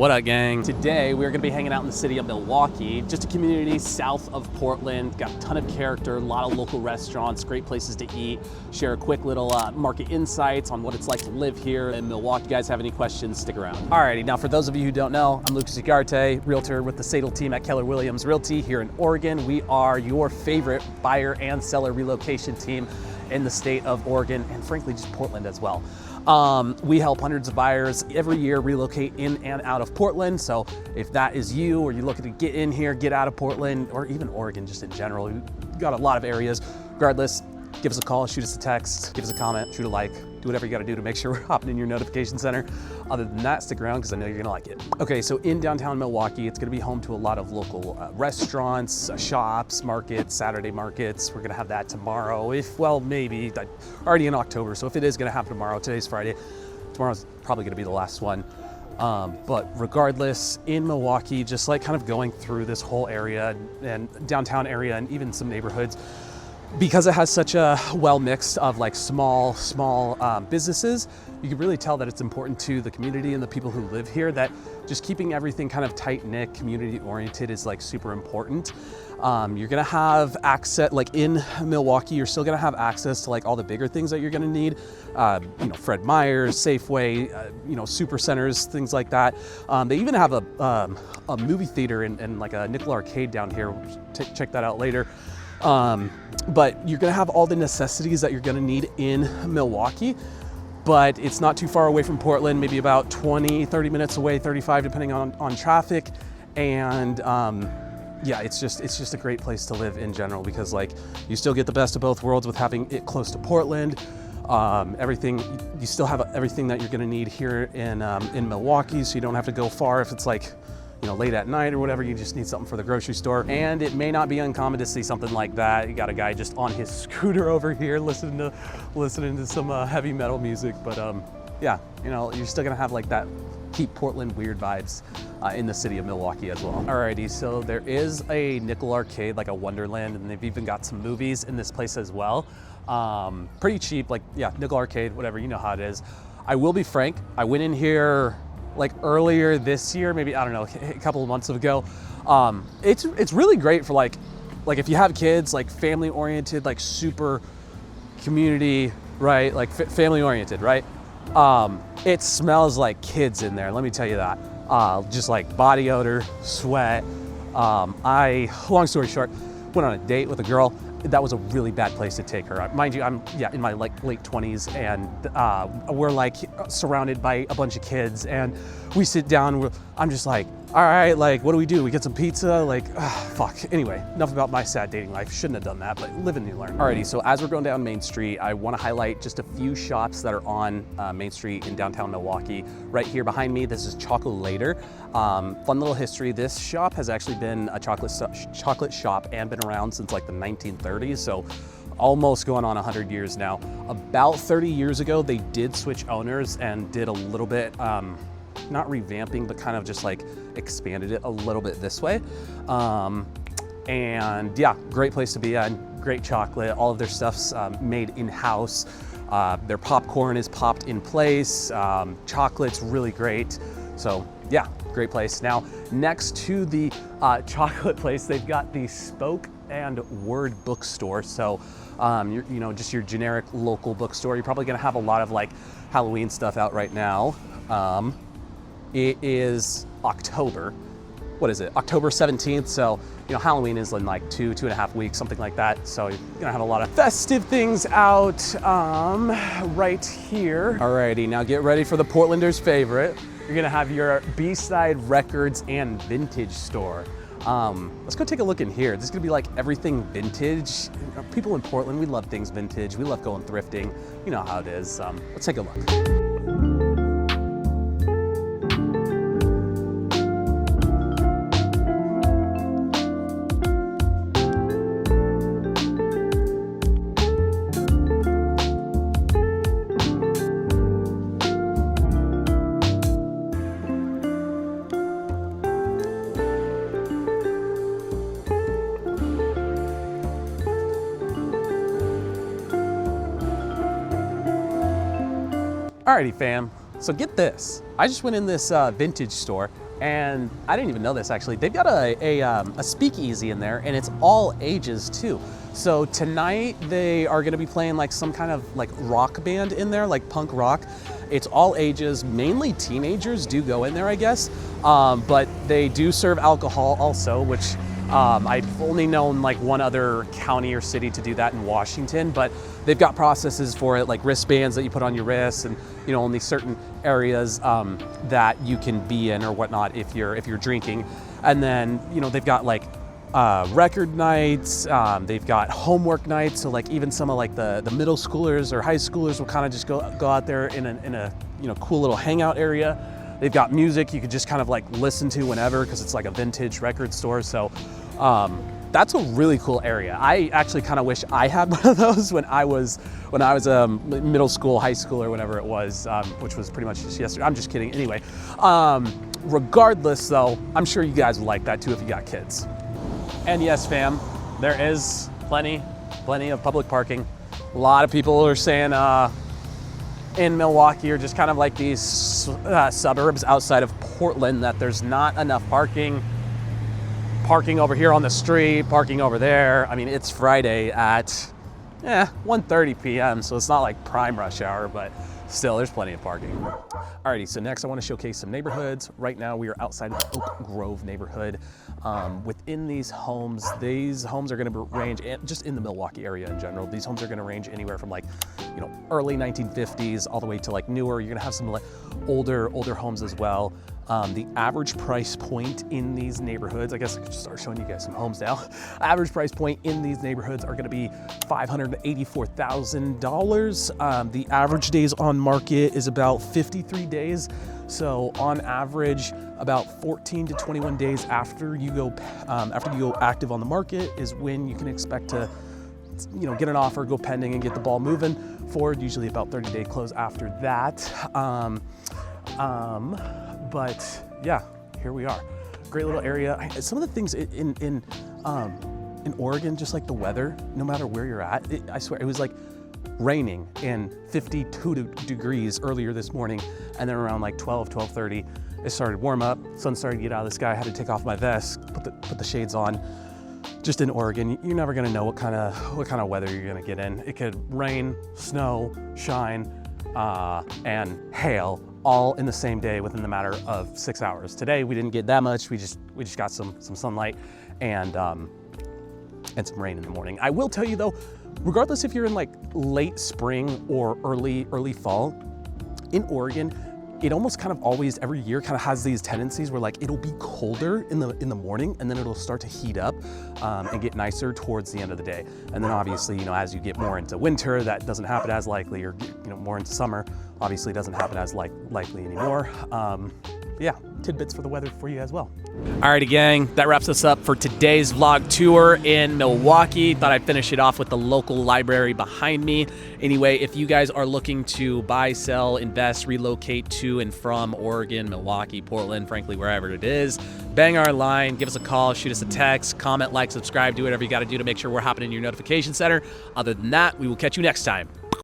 What up, gang? Today we're gonna be hanging out in the city of Milwaukie, just a community south of Portland. Got a ton of character, a lot of local restaurants, great places to eat. Share a quick little market insights on what it's like to live here in Milwaukie. If you guys have any questions, stick around. Alrighty, now for those of you who don't know, I'm Lucas Ugarte, realtor with the Sadel team at Keller Williams Realty here in Oregon. We are your favorite buyer and seller relocation team in the state of Oregon, and frankly, just Portland as well. We help hundreds of buyers every year relocate in and out of Portland. So if that is you, or you're looking to get in here, get out of Portland, or even Oregon just in general, we've got a lot of areas. Regardless, give us a call, shoot us a text, give us a comment, shoot a like, do whatever you gotta do to make sure we're hopping in your notification center. Other than that, stick around because I know you're gonna like it. Okay, so in downtown Milwaukie, it's gonna be home to a lot of local restaurants, shops, markets, Saturday markets. We're gonna have that tomorrow, maybe, already in October. So if it is gonna happen tomorrow, today's Friday, tomorrow's probably gonna be the last one. But regardless, in Milwaukie, just like kind of going through this whole area and downtown area and even some neighborhoods, because it has such a well mixed of like small businesses, you can really tell that it's important to the community and the people who live here that just keeping everything kind of tight knit, community oriented is like super important. You're gonna have access, like in Milwaukie, you're still gonna have access to like all the bigger things that you're gonna need. Fred Meyer's, Safeway, super centers, things like that. They even have a movie theater and like a nickel arcade down here. Check that out later. But you're gonna have all the necessities that you're gonna need in Milwaukie, but it's not too far away from Portland, maybe about 20, 30 minutes away, 35 depending on traffic. And yeah, it's just a great place to live in general because like you still get the best of both worlds with having it close to Portland. You still have everything that you're gonna need here in Milwaukie, so you don't have to go far if it's like late at night or whatever, you just need something for the grocery store. And it may not be uncommon to see something like that. You got a guy just on his scooter over here listening to some heavy metal music. But yeah, you're still gonna have like that keep Portland weird vibes in the city of Milwaukie as well. Alrighty, so there is a nickel arcade, like a Wonderland, and they've even got some movies in this place as well. Pretty cheap, like yeah, nickel arcade, whatever, you know how it is. I will be frank, I went in here like earlier this year, maybe, I don't know, a couple of months ago. It's really great for like if you have kids, like family oriented, like super community, right? Like family oriented, right? It smells like kids in there, let me tell you that. Just like body odor, sweat. Long story short, went on a date with a girl. That was a really bad place to take her. Mind you, I'm in my like late 20s, and we're like surrounded by a bunch of kids, and we sit down. I'm just like, all right, like what do? We get some pizza? Like, fuck. Anyway, enough about my sad dating life. Shouldn't have done that, but live and you learn. Alrighty, so as we're going down Main Street, I want to highlight just a few shops that are on Main Street in downtown Milwaukie. Right here behind me, this is Chocolate. Fun little history. This shop has actually been a chocolate shop and been around since like the 1930s, so almost going on 100 years now. About 30 years ago, they did switch owners and did a little bit, not revamping, but kind of just like expanded it a little bit this way. And yeah, great place to be at, great chocolate. All of their stuff's made in-house. Their popcorn is popped in place. Chocolate's really great. So yeah, great place. Now, next to the chocolate place, they've got the Spoke and Word bookstore. So just your generic local bookstore. You're probably gonna have a lot of like Halloween stuff out right now. It is October. What is it? October 17th. So, Halloween is in like 2.5 weeks, something like that. So you're gonna have a lot of festive things out right here. Alrighty, now get ready for the Portlanders' favorite. You're gonna have your B-Side Records and Vintage store. Let's go take a look in here. This is gonna be like everything vintage. People in Portland, we love things vintage. We love going thrifting. You know how it is. Let's take a look. Alrighty fam, so get this. I just went in this vintage store And I didn't even know this actually. They've got a speakeasy in there, and it's all ages too. So tonight they are gonna be playing like some kind of like rock band in there, like punk rock. It's all ages, mainly teenagers do go in there, I guess. But they do serve alcohol also, which I've only known like one other county or city to do that in Washington, but they've got processes for it, like wristbands that you put on your wrists, and you know, only certain areas that you can be in or whatnot if you're drinking. And then, you know, they've got like record nights, they've got homework nights, so like even some of like the middle schoolers or high schoolers will kind of just go out there in a you know, cool little hangout area. They've got music you could just kind of like listen to whenever, because it's like a vintage record store. So that's a really cool area. I actually kind of wish I had one of those when I was middle school, high school, or whenever it was, which was pretty much just yesterday. I'm just kidding. Anyway, regardless though, I'm sure you guys would like that too if you got kids. And yes, fam, there is plenty of public parking. A lot of people are saying in Milwaukee, or just kind of like these suburbs outside of Portland, that there's not enough parking over here on the street, parking over there. I mean, it's Friday at 1:30 p.m., so it's not like prime rush hour, but still, there's plenty of parking. Alrighty, so next I want to showcase some neighborhoods. Right now we are outside of the Oak Grove neighborhood. Within these homes are going to range, just in the Milwaukee area in general, these homes are going to range anywhere from like, you know, early 1950s all the way to like newer. You're going to have some like older homes as well. The average price point in these neighborhoods, I guess I could just start showing you guys some homes now. Average price point in these neighborhoods are going to be $584,000. The average days on market is about 53 days. So on average, about 14 to 21 days after you go active on the market is when you can expect to, you know, get an offer, go pending, and get the ball moving forward. Usually about 30-day close after that. But yeah, here we are. Great little area. Some of the things in Oregon, just like the weather, no matter where you're at, I swear it was like raining and 52 degrees earlier this morning, and then around like 12:30, it started to warm up. Sun started to get out of the sky. I had to take off my vest, put the shades on. Just in Oregon, you're never gonna know what kind of weather you're gonna get in. It could rain, snow, shine, and hail all in the same day within the matter of 6 hours. Today we didn't get that much. We just got some sunlight and some rain in the morning. I will tell you though, regardless if you're in like late spring or early fall, in Oregon, it almost kind of always every year kind of has these tendencies where like it'll be colder in the morning, and then it'll start to heat up and get nicer towards the end of the day. And then obviously, you know, as you get more into winter, that doesn't happen as likely, or you know, more into summer, obviously doesn't happen as likely anymore. Yeah, tidbits for the weather for you as well. Alrighty, gang, that wraps us up for today's vlog tour in Milwaukee. Thought I'd finish it off with the local library behind me. Anyway, if you guys are looking to buy, sell, invest, relocate to and from Oregon, Milwaukee, Portland, frankly, wherever it is, bang our line, give us a call, shoot us a text, comment, like, subscribe, do whatever you got to do to make sure we're hopping in your notification center. Other than that, we will catch you next time.